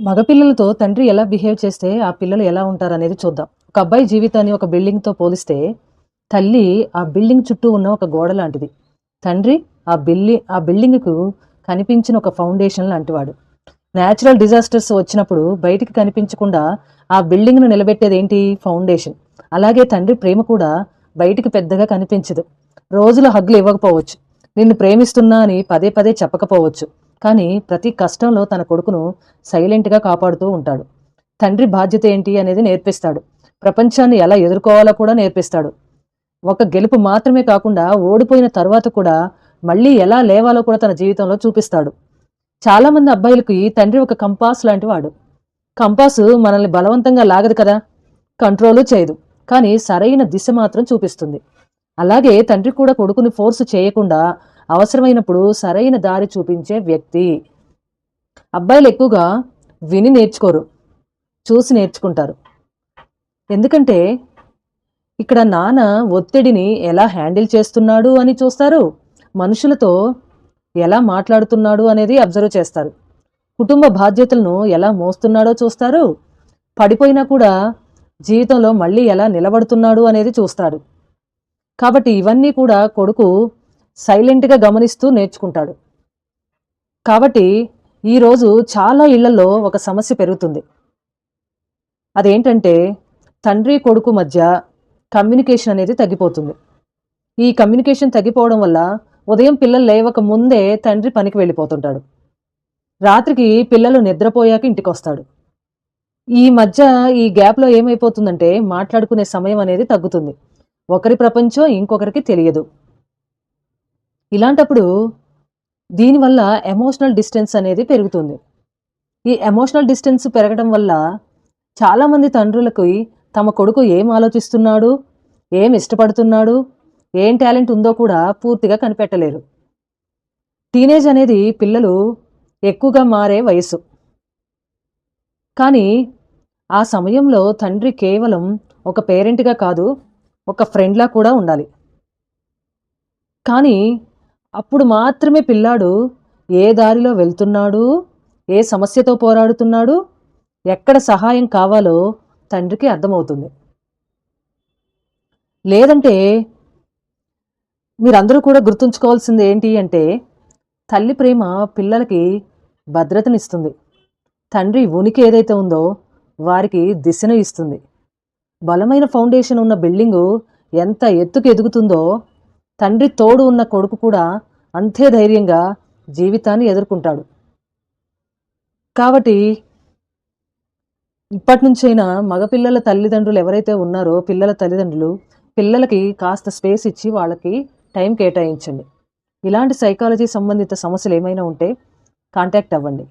మగపిల్లలతో తండ్రి ఎలా బిహేవ్ చేస్తే ఆ పిల్లలు ఎలా ఉంటారనేది చూద్దాం. ఒక అబ్బాయి జీవితాన్ని ఒక బిల్డింగ్‌తో పోలిస్తే, తల్లి ఆ బిల్డింగ్ చుట్టూ ఉన్న ఒక గోడ లాంటిది. తండ్రి ఆ బిల్డింగ్‌కు కనిపించిన ఒక ఫౌండేషన్ లాంటివాడు. నేచురల్ డిజాస్టర్స్ వచ్చినప్పుడు బయటికి కనిపించకుండా ఆ బిల్డింగ్‌ను నిలబెట్టేదేంటి? ఫౌండేషన్. అలాగే తండ్రి ప్రేమ కూడా బయటికి పెద్దగా కనిపించదు. రోజులో హగ్గులు ఇవ్వకపోవచ్చు. నిన్ను ప్రేమిస్తున్నా అని పదే పదే చెప్పకపోవచ్చు. కానీ ప్రతి కష్టంలో తన కొడుకును సైలెంట్‌గా కాపాడుతూ ఉంటాడు. తండ్రి బాధ్యత ఏంటి అనేది నేర్పిస్తాడు. ప్రపంచాన్ని ఎలా ఎదుర్కోవాలో కూడా నేర్పిస్తాడు. ఒక గెలుపు మాత్రమే కాకుండా ఓడిపోయిన తరువాత కూడా మళ్ళీ ఎలా లేవాలో కూడా తన జీవితంలో చూపిస్తాడు. చాలామంది అబ్బాయిలకి తండ్రి ఒక కంపాస్ లాంటివాడు. కంపాసు మనల్ని బలవంతంగా లాగదు కదా! కంట్రోలు చేయదు. కానీ సరైన దిశ మాత్రం చూపిస్తుంది. అలాగే తండ్రి కూడా కొడుకుని ఫోర్స్ చేయకుండా అవసరమైనప్పుడు సరైన దారి చూపించే వ్యక్తి. అబ్బాయిలు ఎక్కువగా విని నేర్చుకోరు, చూసి నేర్చుకుంటారు. ఎందుకంటే ఇక్కడ నాన్న ఒత్తిడిని ఎలా హ్యాండిల్ చేస్తున్నాడు అని చూస్తారు, మనుషులతో ఎలా మాట్లాడుతున్నాడు అనేది అబ్జర్వ్ చేస్తారు, కుటుంబ బాధ్యతలను ఎలా మోస్తున్నాడో చూస్తారు, పడిపోయినా కూడా జీవితంలో మళ్ళీ ఎలా నిలబడుతున్నాడు అనేది చూస్తాడు. కాబట్టి ఇవన్నీ కూడా కొడుకు సైలెంట్గా గమనిస్తూ నేర్చుకుంటాడు. కాబట్టి ఈరోజు చాలా ఇళ్లలో ఒక సమస్య పెరుగుతుంది. అదేంటంటే తండ్రి కొడుకు మధ్య కమ్యూనికేషన్ అనేది తగ్గిపోతుంది. ఈ కమ్యూనికేషన్ తగ్గిపోవడం వల్ల ఉదయం పిల్లలు లేవక ముందే తండ్రి పనికి వెళ్ళిపోతుంటాడు. రాత్రికి పిల్లలు నిద్రపోయాక ఇంటికి వస్తాడు. ఈ మధ్య ఈ గ్యాప్లో ఏమైపోతుందంటే మాట్లాడుకునే సమయం అనేది తగ్గుతుంది. ఒకరి ప్రపంచం ఇంకొకరికి తెలియదు. ఇలాంటప్పుడు దీనివల్ల ఎమోషనల్ డిస్టెన్స్ అనేది పెరుగుతుంది. ఈ ఎమోషనల్ డిస్టెన్స్ పెరగడం వల్ల చాలామంది తండ్రులకు తమ కొడుకు ఏం ఆలోచిస్తున్నాడు, ఏం ఇష్టపడుతున్నాడు, ఏం టాలెంట్ ఉందో కూడా పూర్తిగా కనిపెట్టలేరు. టీనేజ్ అనేది పిల్లలు ఎక్కువగా మారే వయసు. కానీ ఆ సమయంలో తండ్రి కేవలం ఒక పేరెంట్గా కాదు, ఒక ఫ్రెండ్లా కూడా ఉండాలి. కానీ అప్పుడు మాత్రమే పిల్లాడు ఏ దారిలో వెళ్తున్నాడు, ఏ సమస్యతో పోరాడుతున్నాడు, ఎక్కడ సహాయం కావాలో తండ్రికి అర్థమవుతుంది. లేదంటే మీరందరూ కూడా గుర్తుంచుకోవాల్సింది ఏంటి అంటే, తల్లి ప్రేమ పిల్లలకి భద్రతనిస్తుంది. తండ్రి ఉనికి ఏదైతే ఉందో వారికి దిశను ఇస్తుంది. బలమైన ఫౌండేషన్ ఉన్న బిల్డింగు ఎంత ఎత్తుకు ఎదుగుతుందో, తండ్రి తోడు ఉన్న కొడుకు కూడా అంతే ధైర్యంగా జీవితాన్ని ఎదుర్కొంటాడు. కాబట్టి ఇప్పటి నుంచైనా మగపిల్లల తల్లిదండ్రులు ఎవరైతే ఉన్నారో, పిల్లల తల్లిదండ్రులు పిల్లలకి కాస్త స్పేస్ ఇచ్చి వాళ్ళకి టైం కేటాయించండి. ఇలాంటి సైకాలజీ సంబంధిత సమస్యలు ఏమైనా ఉంటే కాంటాక్ట్ అవ్వండి.